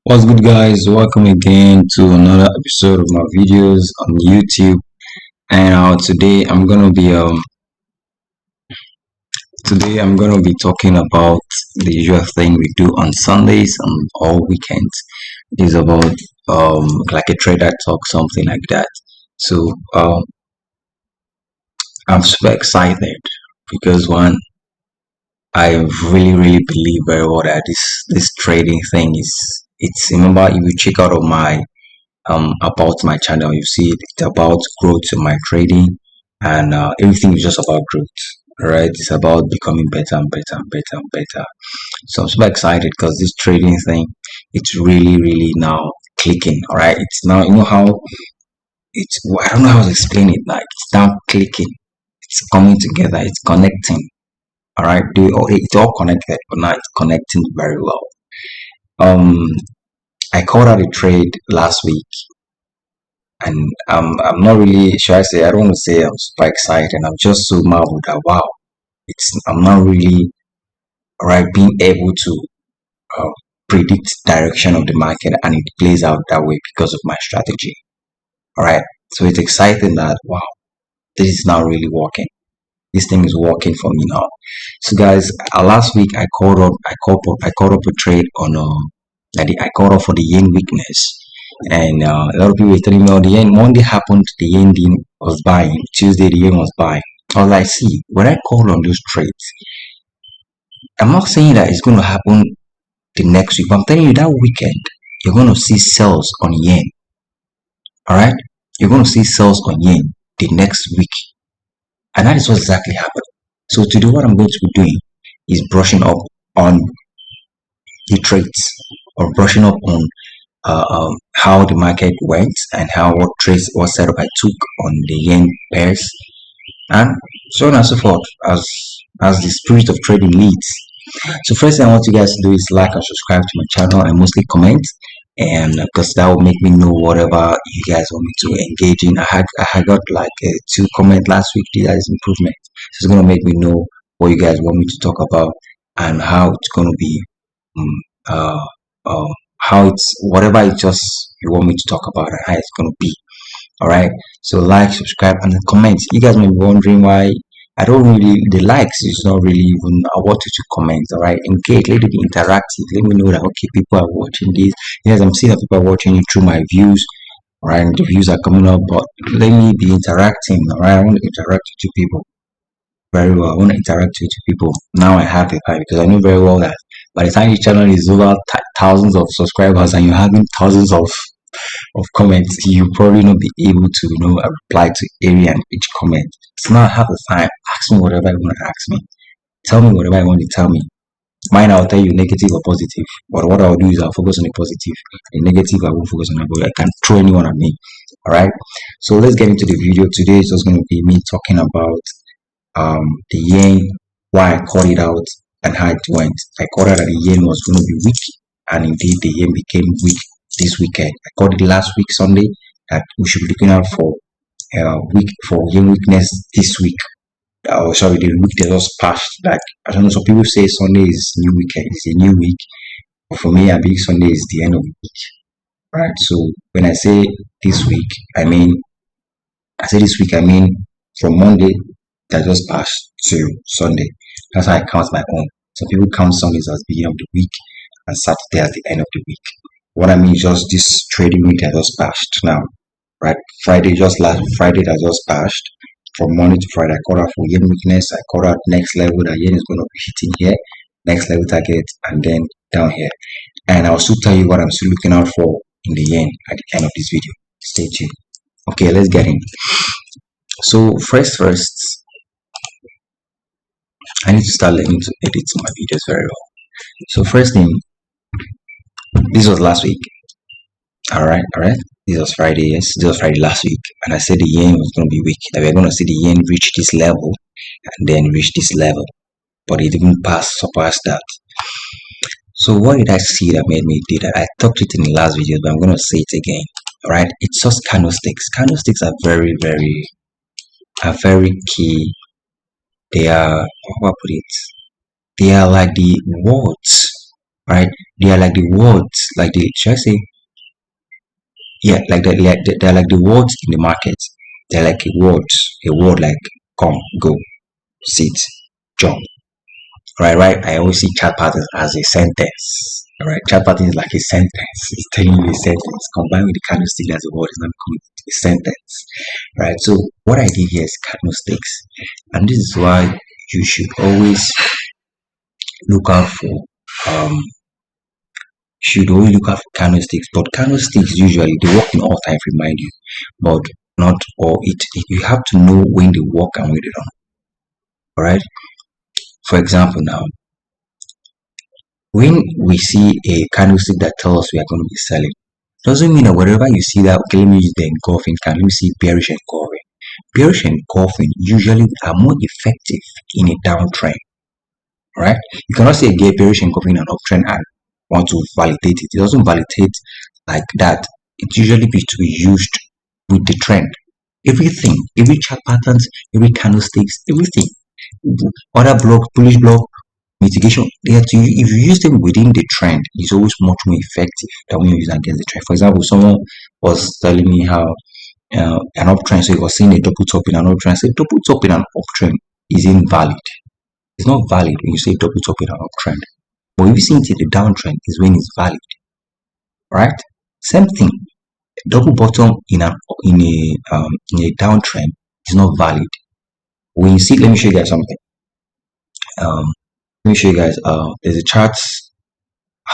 What's good, guys? Welcome again to another episode of my videos on YouTube. And today I'm gonna be talking about the usual thing we do on Sundays and all weekends. It is about like a trader talk, something like that. So I'm super excited because one, I really believe very well that this trading thing is it's remember if you check out of my about my channel, you see it's about growth in my trading, and everything is just about growth. All right, it's about becoming better and better and better and better. So I'm super excited because this trading thing, it's really now clicking. All right, it's now, you know how it's, I don't know how to explain it. Like it's now clicking, it's coming together, it's connecting. All right, it's all connected, but now it's connecting very well. Um, I called out a trade last week, and I'm not really, should I say, I don't want to say I'm super excited. I'm just so marveled that wow, I'm not really right being able to uh, predict direction of the market, and it plays out that way because of my strategy. All right, so it's exciting that wow, this is now really working. This thing is working for me now. So guys, last week I called up a trade on I called up for the yen weakness. And a lot of people were telling me, oh, the yen, Monday happened, the yen was buying, Tuesday the yen was buying. I was like, see, when I call on those trades, I'm not saying that it's going to happen the next week, but I'm telling you that weekend, you're going to see sales on yen. All right? You're going to see sales on yen the next week. And that is what exactly happened. So today, what I'm going to be doing is brushing up on the trades, or brushing up on how the market went, and what setup I took on the yen pairs, and so on and so forth, as the spirit of trading leads. So first thing I want you guys to do is like and subscribe to my channel, and mostly comment, and because that will make me know whatever you guys want me to engage in. I got like two comment last week. That is improvement. So it's gonna make me know what you guys want me to talk about, and how it's gonna be um, uh, uh, how it's whatever it just you want me to talk about, and how it's gonna be. All right. So like, subscribe, and then comment. You guys may be wondering why I don't really the likes is not really even. I want you to comment. All right. Engage. Let it be interactive. Let me know that okay, people are watching this. Yes, I'm seeing that people are watching it through my views. All right. And the views are coming up, but let me be interacting. All right. I want to interact with you people very well. I want to interact with you people. Now I have the time because I know very well that by the time your channel is over thousands of subscribers and you're having thousands of comments, you probably not be able to, reply to every and each comment. So now I have the time. Ask me whatever you want to ask me. Tell me whatever you want to tell me. Mine, I'll tell you negative or positive. But what I'll do is I'll focus on the positive. The negative, I won't focus on it, but I can throw anyone at me. All right. So let's get into the video. Today is just going to be me talking about the yen, why I called it out, and how it went. I called out that the yen was going to be weak, and indeed the yen became weak this weekend. I called it last week Sunday that we should be looking out for week for yen weakness this week. Sorry, the week that just passed. Like I don't know, some people say Sunday is new weekend, it's a new week. But for me, I believe Sunday is the end of the week. Right. So when I say this week, I mean from Monday that just passed to Sunday. That's how I count my own. Some people count Sundays as beginning of the week and Saturday as the end of the week. What I mean is just this trading week that just passed now, right? Last Friday that just passed. From Monday to Friday, I called out for yen weakness. I called out next level that yen is going to be hitting here, next level target, and then down here. And I'll still tell you what I'm still looking out for in the yen at the end of this video. Stay tuned. Okay, let's get in. So first, I need to start learning to edit my videos very well. So first thing, this was last week. All right. This was Friday. Yes, this was Friday last week, and I said the yen was going to be weak. That we're going to see the yen reach this level and then reach this level, but it didn't surpass that. So what did I see that made me do that? I talked it in the last video, but I'm going to say it again. All right. It's just candlesticks. Candlesticks are very key. They are, how do I put it? They are like the words right? They are like the words, like the should I say, yeah, they're like the words in the market. They're like a word like come, go, sit, jump. Right. I always see chat patterns as a sentence. Right, chat pattern is like a sentence. It's telling you a sentence combined with the candlestick as a word is now becoming a sentence. Right. So what I did here is candlesticks, and this is why you should always look out for um should always look out for candlesticks. But candlesticks usually they work in all times, remind you, but not all. You have to know when they work and when they don't. All right. For example, now when we see a candlestick that tells us we are going to be selling, doesn't mean that wherever you see that, okay, let me use the engulfing can let me see bearish engulfing. Bearish engulfing usually are more effective in a downtrend, right? You cannot say get bearish engulfing in an uptrend and want to validate it. It doesn't validate like that. It usually be to be used with the trend. Everything, every chart patterns, every candlesticks, everything. Other block, bullish block, mitigation, they have to, if you use them within the trend, it's always much more effective than when you use them against the trend. For example, someone was telling me how an uptrend, so he was seeing a double top in an uptrend. I said double top in an uptrend is invalid. It's not valid when you say double top in an uptrend. But if you see it in the downtrend is when it's valid, right? Same thing. Double bottom in a downtrend is not valid. When you see, let me show you guys something. Um, let me show you guys. There's a chart.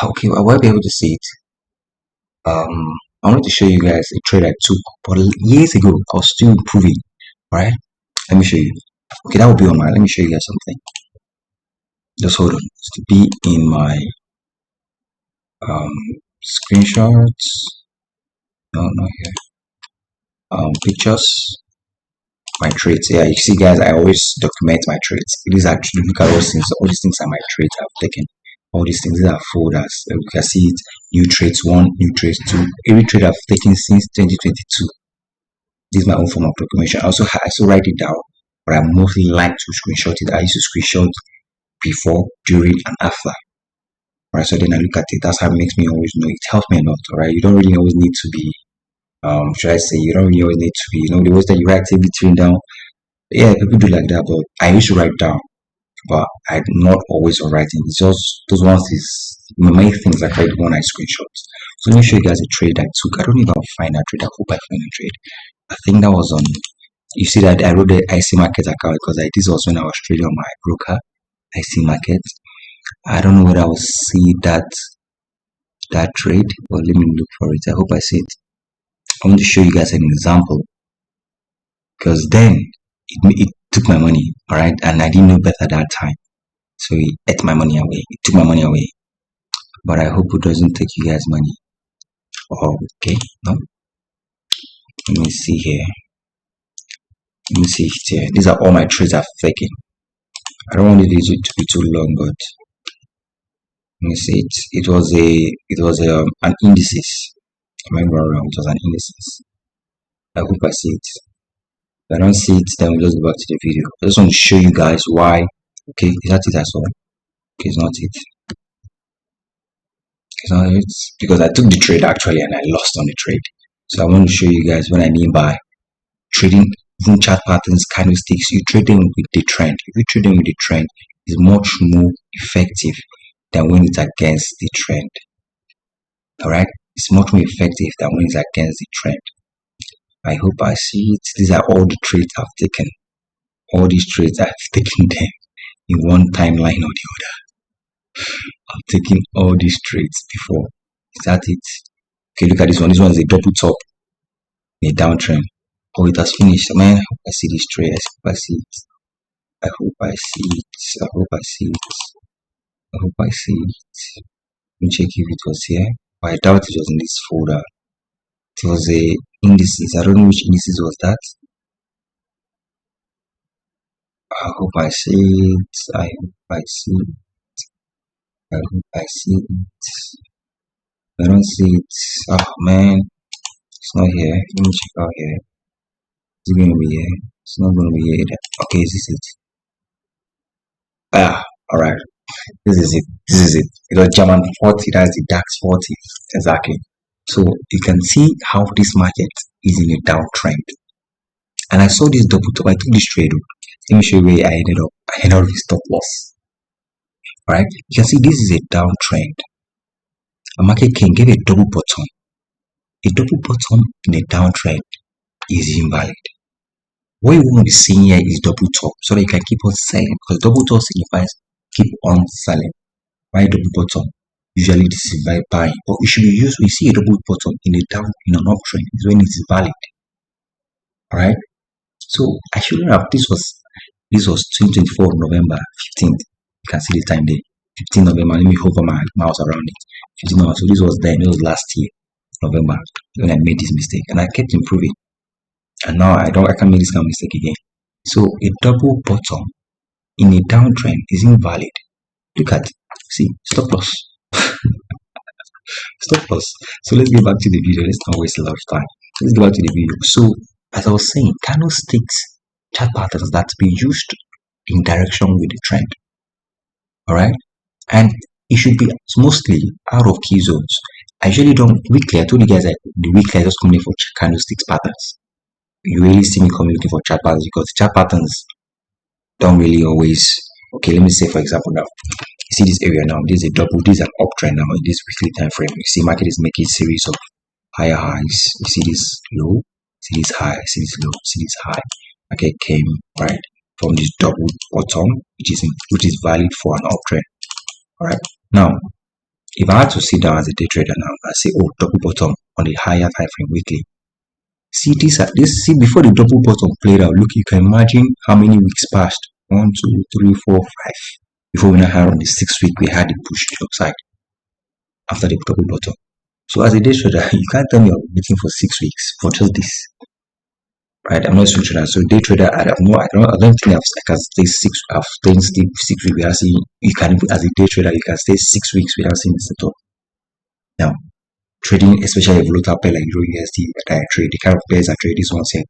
Okay, I won't be able to see it. I wanted to show you guys a trade I took, but years ago, I was still improving. Right? Let me show you. Okay, that will be on my. Let me show you guys something. Just hold on. It's to be in my um screenshots. No, not here. Pictures. My trades. Yeah, you see, guys, I always document my trades. It is actually look at all these things are my trades I've taken. All these things, these are folders. You can see it. New trades one, new trades two. Every trade I've taken since 2022. This is my own form of documentation. I also write it down, but I mostly like to screenshot it. I used to screenshot before, during, and after. Right, so then I look at it. That's how it makes me always know. It helps me a lot. Right, you don't really always need to be. Should I say you don't really always need to be. The ways that you write everything down. Yeah, people do like that, but I used to write down, but I'm not always on writing. It's just those ones is my main things like the one I screenshot. So let me show you guys a trade I took. I don't know if I'll find that trade. I hope I find a trade. I think that was on. You see that I wrote the IC Market account because this was when I was trading on my broker IC Market. I don't know whether I will see that trade, but let me look for it. I hope I see it. I want to show you guys an example because then it took my money, all right, and I didn't know better that time, so it ate my money away. It took my money away, but I hope it doesn't take you guys money. Oh, okay, no. Let me see here. Let me see it here. These are all my trades I've taken. I don't want it to be too long, but let me see it. It was an indices. Am I wrong? It was an indices. I hope I see it. If I don't see it, then we'll just go back to the video. I just want to show you guys why. Okay, is that it as well? Okay, it's not it. It's not it because I took the trade actually and I lost on the trade. So I want to show you guys what I mean by trading even chart patterns, candlesticks. You trade them with the trend. If you trade them with the trend, it's much more effective than when it's against the trend. Alright, it's much more effective than when it's against the trend. I hope I see it. These are all the trades I've taken. All these trades I've taken them in one timeline or the other. I've taken all these trades before. Is that it? Okay, look at this one. This one is a double top in a downtrend. Oh, it has finished. Man, I hope I see this trade. I hope I see it. I hope I see it. I hope I see it. I hope I see it. Let me check if it was here. But I doubt it was in this folder. It was a indices. I don't know which indices was that. I hope I see it. I hope I see it. I hope I see it. I don't see it. Oh man, it's not here. Let me check out here. Is it going to be here? It's not going to be here either. Okay, is this it? Ah, alright. This is it. This is it. Because German 40, that's the DAX 40. Exactly. So you can see how this market is in a downtrend. And I saw this double top. I took this trade. Let me show you where I ended up. I ended up with stop loss. Right? You can see this is a downtrend. A market can get a double bottom. A double bottom in a downtrend is invalid. What you want to be seeing here is double top so that you can keep on selling, because double top signifies keep on selling. Why double bottom? Usually this is by buying, but it should be used when you see a double bottom in a down in an uptrend is when it is valid. Alright. So I shouldn't have this was 2024 November 15th. You can see the time there. 15 November. Let me hover my mouse around it. 15 November. So this was then, it was last year, November, when I made this mistake. And I kept improving. And now I can't make this kind of mistake again. So a double bottom in a downtrend is invalid. Look at it. See, stop loss. Stop loss. So let's get back to the video. Let's not waste a lot of time. Let's go back to the video. So as I was saying, candlesticks chart patterns that be used in direction with the trend. Alright? And it should be mostly out of key zones. I usually don't weekly. I told you guys that the weekly I just come in for candlesticks patterns. You really see me coming looking for chart patterns because the chart patterns don't really always. Okay, let me say for example now. You see this area now. This is a double. This is an uptrend now in this weekly time frame. You see, market is making a series of higher highs. You see this low. See this high. See this low. See this high. Market came right from this double bottom, which is valid for an uptrend. All right. Now, if I had to sit down as a day trader now, I say, oh, double bottom on the higher time frame weekly. See this. See before the double bottom played out. Look, you can imagine how many weeks passed. 1, 2, 3, 4, 5. Before we now had on the 6th week, we had the push to the upside after the double bottom. So as a day trader, you can't tell me you're waiting for 6 weeks for just this. Right? I'm not a swing trader. So day trader, I don't think I can stay I've stayed 6 weeks without seeing. You can, as a day trader, you can stay 6 weeks without seeing the setup. Now, trading, especially a volatile pair like Euro USD that I trade, the kind of pairs I trade this one here,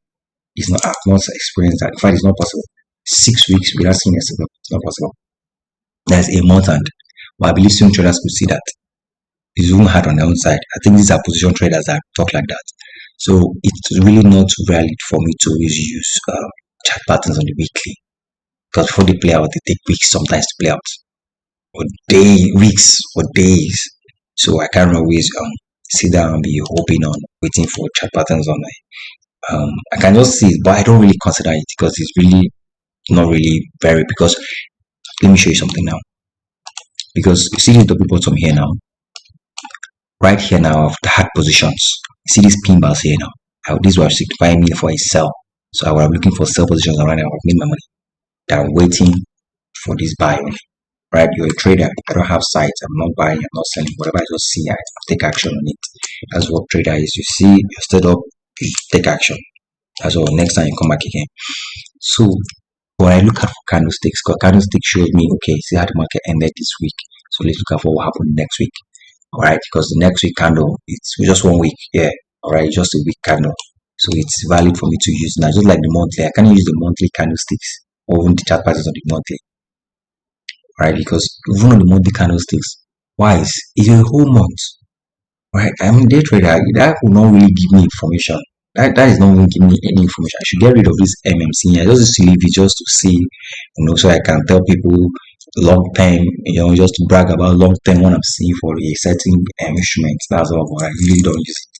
is not. I've not experienced that. In fact, it's not possible. 6 weeks without seeing a setup, it's not possible. That's a month, and well, I believe swing traders could see that. It's even hard on the outside. I think these are position traders that talk like that. So it's really not valid for me to always use chart patterns on the weekly, because before they play out, they take weeks sometimes to play out, or weeks or days. So I can't always sit down and be hoping on waiting for chart patterns on my. I can just see it, but I don't really consider it because it's really not really very. Because let me show you something now. Because you see the double bottom here now. Right here now, I've had positions. You see these pin bars here now. These were signifying me for a sell. So I was looking for sell positions around and I've made my money. That I'm waiting for this buy. Right? You're a trader. I don't have sights. I'm not buying. I'm not selling. Whatever I just see, I take action on it. That's what trader is. You see, you're stood up, you take action. That's all. Next time you come back again. So when I look at candlesticks, because candlestick shows me, okay, see how the market ended this week. So let's look at what happened next week. Alright, because the next week candle, it's just 1 week. Yeah, alright, just a week candle. So it's valid for me to use now. Just like the monthly, I can't use the monthly candlesticks or even the chart patterns on the monthly. Right, because even on the monthly candlesticks, why it's a whole month. Right, I'm a day trader. That will not really give me information. That is not going to give me any information. I should get rid of this MMC. I just used to leave it just to see, so I can tell people long term, just to brag about long term when I'm seeing for a certain instrument. That's all, but I really don't use it.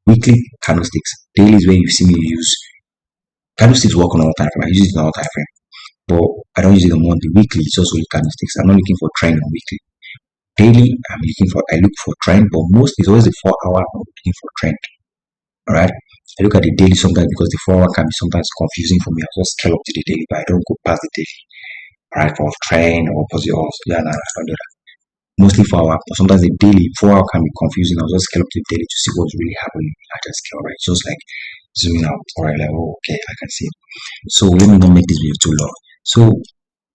Weekly candlesticks. Daily is where you see me use candlesticks work on all time frame. I use it on all time frame. But I don't use it on monthly. Weekly, it's also candlesticks. I'm not looking for trend on weekly. Daily, I look for trend, but most is always the 4 hour. I'm looking for trend. Alright. I look at the daily sometimes because the 4 hour can be sometimes confusing for me. I just scale up to the daily, but I don't go past the daily. Right, for trend or position, I don't do that. Mostly 4 hour, but sometimes the daily 4 hour can be confusing. I'll just scale up to the daily to see what's really happening at that scale, right? Just like zooming out, alright, like okay, I can see it. So let me not make this video too long. So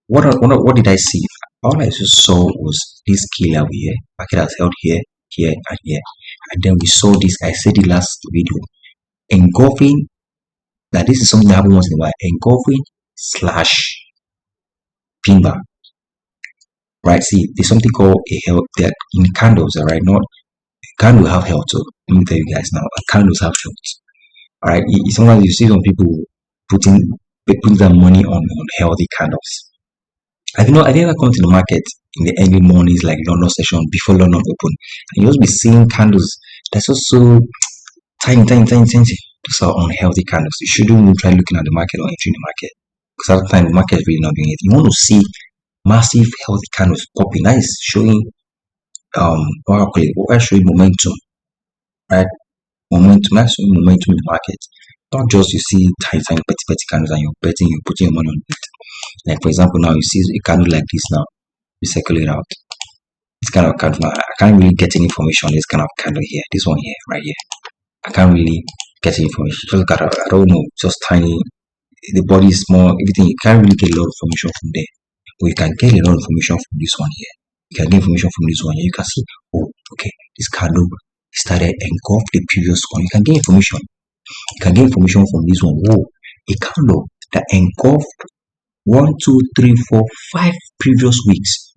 what did I see? All I just saw was this key level here. Market has held here, here, and here, and then we saw this. I said the last video, engulfing. Now this is something that happens once in a while. Engulfing slash pin bar. right? See, there's something called a health that in candles, all right? Not candle have health. So let me tell you guys now, candles have health. All right. Sometimes you see some people putting putting their money on healthy candles. I think I come to the market in the early mornings, like London session before London open, and you just be seeing candles that's also tiny, tiny, tiny, tiny. Those are unhealthy candles. You shouldn't even try looking at the market or entering the market because at the time the market is really not doing it. You want to see massive healthy candles popping. That is showing what I showing momentum, right? Momentum. That's showing momentum in the market. Not just you see tiny, tiny, petty, petty candles and you're betting, you're putting your money on it. Like for example, now you see a candle like this now, you circulate out. This kind of candle, I can't really get any information on this kind of candle here. This one here, right here. I can't really get any information. Just got, I don't know, just tiny. The body is small, everything. You can't really get a lot of information from there. But you can get a lot of information from this one here. You can get information from this one here. You can see, oh, okay, this candle started engulf the previous one. You can get information. You can get information from this one. Whoa, a candle that engulfed 1, 2, 3, 4, 5 previous weeks.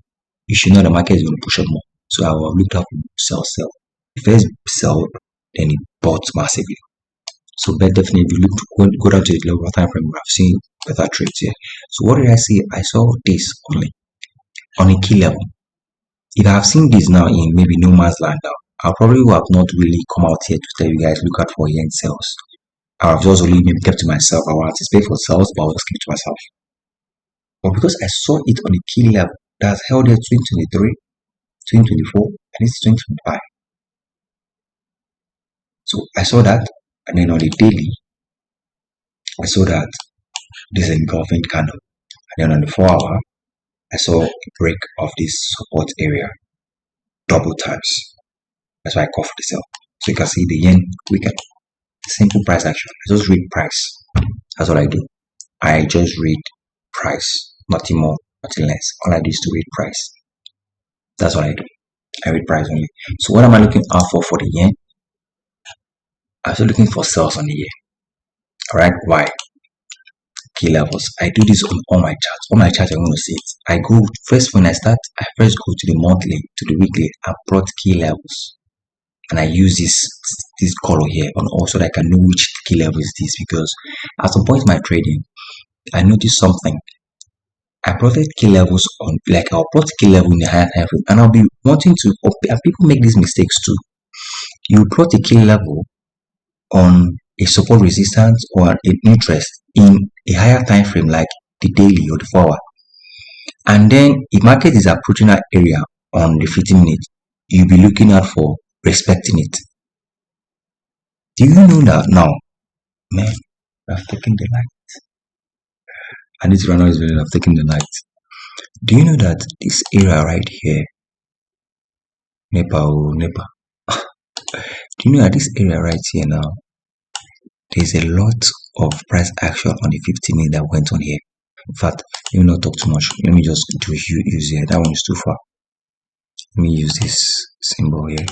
You should know the market is going to push up more. So I will look up sell, sell. First sell, then it bought massively. So but definitely if you look go down to the lower time frame, I've seen better trades here. So what did I see? I saw this only on a key level. If I have seen this now in maybe no man's land now, I probably would have not really come out here to tell you guys look out for yen sales. I have just only maybe kept to myself. I will anticipate for sales, but I'll just keep to myself. But because I saw it on a key level that's held here 2023, 2024, and it's 2025. So I saw that, and then on the daily, I saw that this engulfing candle. And then on the 4 hour, I saw a break of this support area double times. That's why I call for the sell. So you can see the yen weaken. Simple price action. I just read price. That's what I do. I just read price. Nothing more, nothing less. All I do is to read price. That's what I do. I read price only. So what am I looking out for the yen? I'm still looking for sales on the yen. Alright, why? Key levels. I do this on all my charts. All my charts, I want to see it. I go first when I start. I first go to the monthly, to the weekly. I plot key levels, and I use this color here on also that I can know which key level is this because at some point in my trading, I noticed something. I plotted key levels on like I'll plot key level in the higher time frame, and I'll be wanting to. And people make these mistakes too. You plot a key level on a support resistance or an interest in a higher time frame like the daily or the 4 hour, and then if market is approaching that area on the 15 minute, you'll be looking out for respecting it. Do you know that now? Man, I've taken the light. I need to run out this video. I've taken the light. Do you know that this area right here, Nepa? Do you know that this area right here now, there's a lot of price action on the 15 minute that went on here. In fact, let me not talk too much. Let me just do use here. That one is too far. Let me use this symbol here.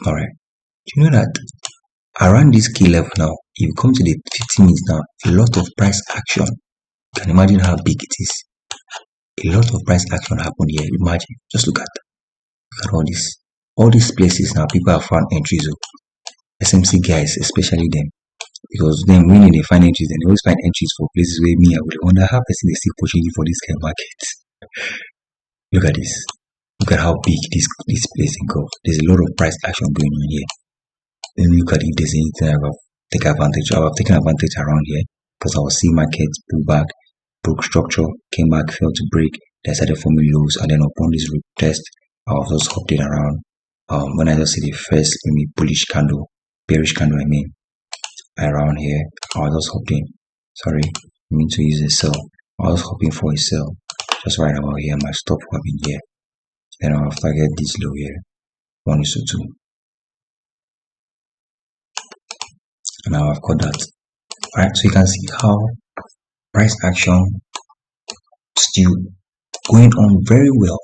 Alright. Do you know that around this key level now, if you come to the 15 minutes now, a lot of price action. You can imagine how big it is. A lot of price action happened here. Imagine. Just look at all this. All these places now, people have found entries. SMC guys, especially them. Because then when they find entries, they always find entries for places where me, I would wonder how person they still pushing you for this kind of market. Look at this. Look at how big this place can go. There's a lot of price action going on here. Let me look at if there's anything I have take advantage. I have taken advantage around here because I will see markets pull back, broke structure, came back, failed to break, they started forming lows, and then upon this retest, I was just hopped in around. When I just see the first bullish candle, bearish candle, around here, I was just hoping. Sorry, I mean to use a sell. I was hoping for a sell. Just right about here, my stop will have been here. Then I'll target this low here, 1:2. And now I've got that. Alright, so you can see how price action still going on very well.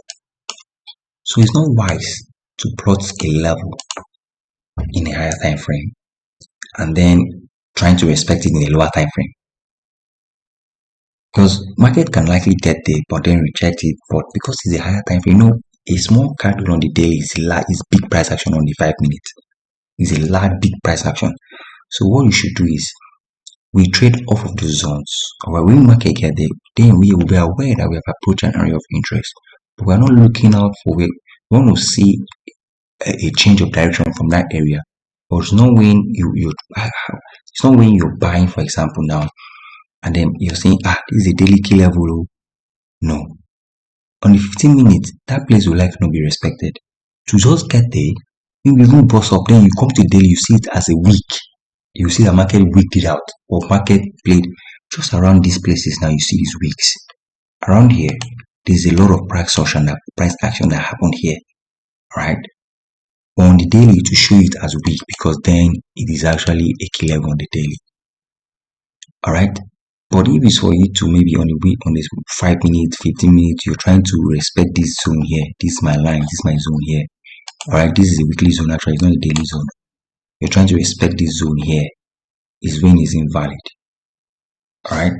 So it's not wise to plot a level in a higher time frame and then trying to respect it in a lower time frame. Because market can likely get there but then reject it, but because it's a higher time frame, a small candle on the daily is big price action on the 5 minutes. It's a large big price action. So what you should do is we trade off of the zones. Or when market get there, then we will be aware that we have approached an area of interest. But we're not looking out for it. We want to see a change of direction from that area. But it's not when it's not when you're buying, for example, now, and then you're saying, this is a daily key level. Oh. No. On the 15 minutes, that place will likely not be respected. To just get there, maybe even bust up, then you come to daily, you see it as a week. You see the market wicked it out, or market played just around these places now. You see these weeks around here. There's a lot of price action that happened here, right? But on the daily, to show it as weak because then it is actually a key level on the daily. All right. But if it's for you to maybe on the week, on this 5 minutes, 15 minutes, you're trying to respect this zone here. This is my line. This is my zone here. All right. This is a weekly zone. Actually, it's not a daily zone. You're trying to respect this zone here. Is when it's invalid. All right.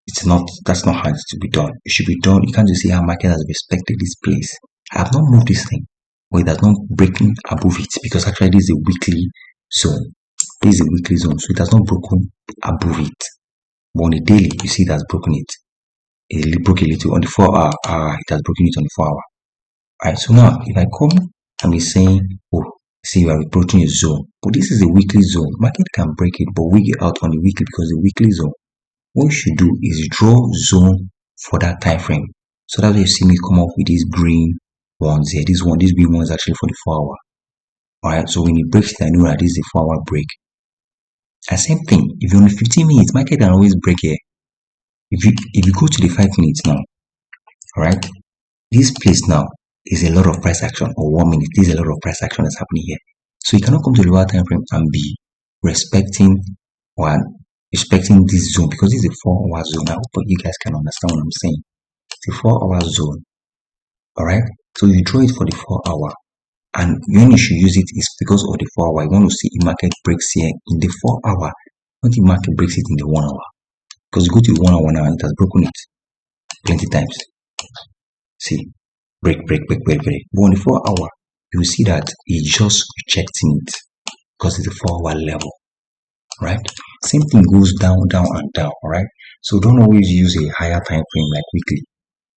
That's not how it's to be done. It should be done. You can't just say how market has respected this place. I have not moved this thing, but it has not breaking above it because actually this is a weekly zone. This is a weekly zone, so it has not broken above it. But on the daily, you see it has broken it. It broke a little on the 4 hour. It has broken it on the 4 hour. Alright, so now if I come and be saying, see, you are approaching a zone, but this is a weekly zone. Market can break it, but we get out on the weekly because the weekly zone. What you should do is draw zone for that time frame. So that's why you see me come up with these green ones here. This green one is actually for the 4 hour. Alright, so when it breaks it, I know that this is a 4 hour break. And same thing, if you're on 15 minutes, market can always break here. If you go to the 5 minutes now, alright, this place now is a lot of price action, or 1 minute, there's a lot of price action that's happening here. So you cannot come to the lower time frame and be respecting this zone because this is a 4 hour zone. I hope you guys can understand what I'm saying. It's a 4 hour zone. Alright, so you draw it for the 4 hour. And when you should use it is because of the 4 hour. You want to see if market breaks here in the 4 hour, not if market breaks it in the 1 hour. Because you go to the 1 hour now, it has broken it plenty times. See, break. But on the 4 hour, you will see that it's just rejecting it because it's a 4 hour level. Right? Same thing goes down and down. Alright? So don't always use a higher time frame like weekly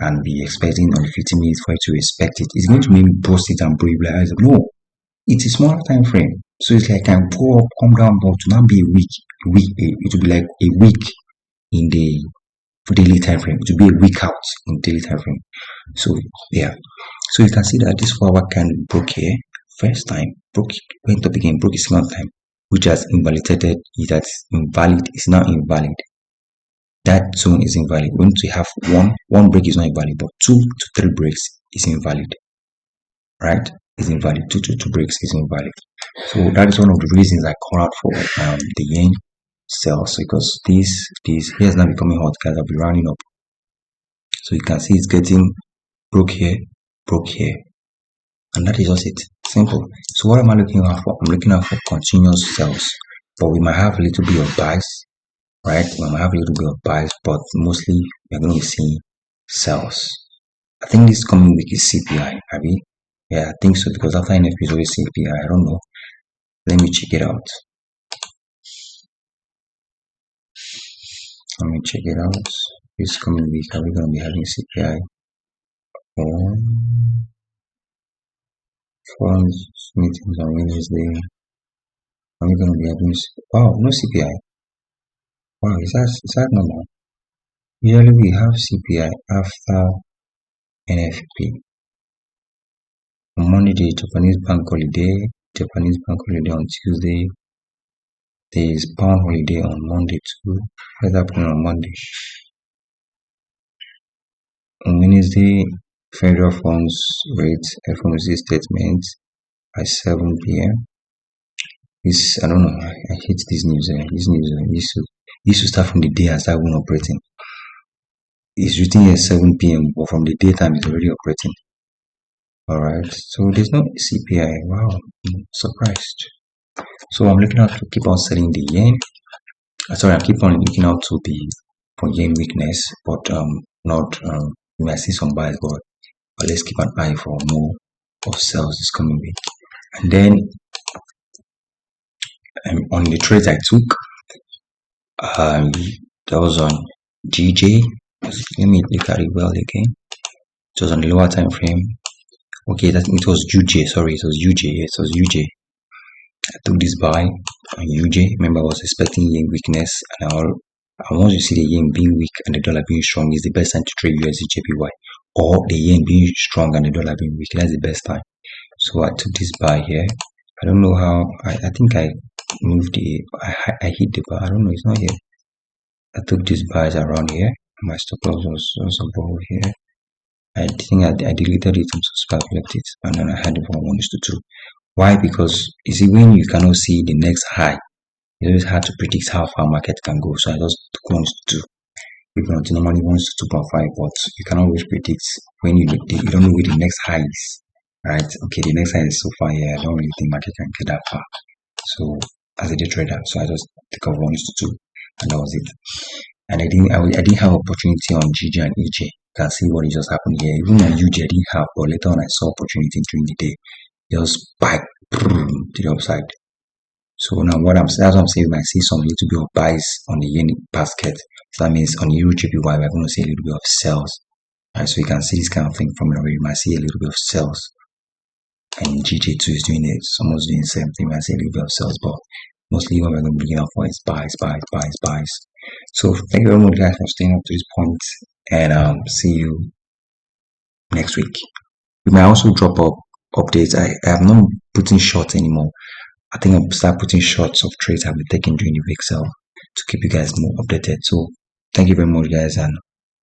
and be expecting on the 15 minutes for it to respect it. It's going to maybe bust it and break like no. It's a smaller time frame. So it's like I can go up, come down, but to not be a week. It will be like a week in the daily time frame. It will be a week out in daily time frame. So yeah. So you can see that this 4 hour can broke here. First time, broke, went up again, broke a second time, which has invalidated it. That's invalid. It's now invalid. That zone is invalid. We need to have one break is not invalid, but 2 to 3 breaks is invalid. Right? Is invalid. 2 to 2 breaks is invalid. So that is one of the reasons I call out for the yen sells because this here is now becoming hot, guys. I'll be rounding up. So you can see it's getting broke here, and that is just it. Simple. So what am I looking out for? I'm looking out for continuous sells, but we might have a little bit of buys. Right, we might have a little bit of buys, but mostly we're going to be seeing sells. I think this coming week is CPI, Abby. Yeah, I think so because after NFP is always CPI. I don't know. Let me check it out. This coming week, are we going to be having CPI? Foreign meetings on Wednesday. Are we going to be having? Wow, no CPI. Wow, is that normal? Usually we have CPI after NFP. On Monday, the Japanese bank holiday on Tuesday. There is pound holiday on Monday too. What's happening on Monday? On Wednesday, federal funds rate FOMC statement at 7 p.m. I don't know. I hate this news. This news used to start from the day and start when operating. It's written here 7 p.m. but from the daytime it's already operating. Alright, so there's no CPI. Wow, I'm surprised. So I'm looking out to keep on selling the yen. I'm keep on looking out to the for yen weakness, but not we might see some buys, but let's keep an eye for more of sales this coming week. And then on the trades I took, that was on GJ. Let me look at it well again. It was on the lower time frame. Okay, that it was UJ. Sorry, it was UJ. Yes, it was UJ. I took this buy on UJ. Remember, I was expecting yen weakness, and once you see the yen being weak and the dollar being strong, is the best time to trade USD JPY. Or the yen being strong and the dollar being weak. That's the best time. So I took this buy here. I don't know how. I think I moved the. I hit the bar. I don't know. It's not here. I took these buys around here. My stop loss was above here. I think I deleted it and subscribe left it, and then I had it from 1:2. Why? Because you see, when you cannot see the next high, it's always hard to predict how far market can go. So I just took 1:2. Even until normally 1:2.5, but you cannot always predict when you don't know where the next high is. Right? Okay, the next high is so far here. I don't really think market can get that far. So as a day trader, so I just took off 1:2, and that was it. And I didn't have opportunity on GJ and EJ. You can see what just happened here. Even on UJ, I didn't have, but later on I saw opportunity during the day. Just spike to the upside. So now that's what I'm saying. We might see some little bit of buys on the yen basket. So that means on the Euro JPY, we're going to see a little bit of sells. Right, so you can see this kind of thing from where you might see a little bit of sells. And GJ2 is doing it. It's almost doing the same thing. We might see a little bit of sells, but mostly what we're going to be looking out for is buys. So thank you very much, guys, for staying up to this point, and see you next week. We might also drop up updates. I have not putting shorts anymore. I think I'll start putting shots of trades I've been taking during the week, so to keep you guys more updated. So thank you very much, guys, and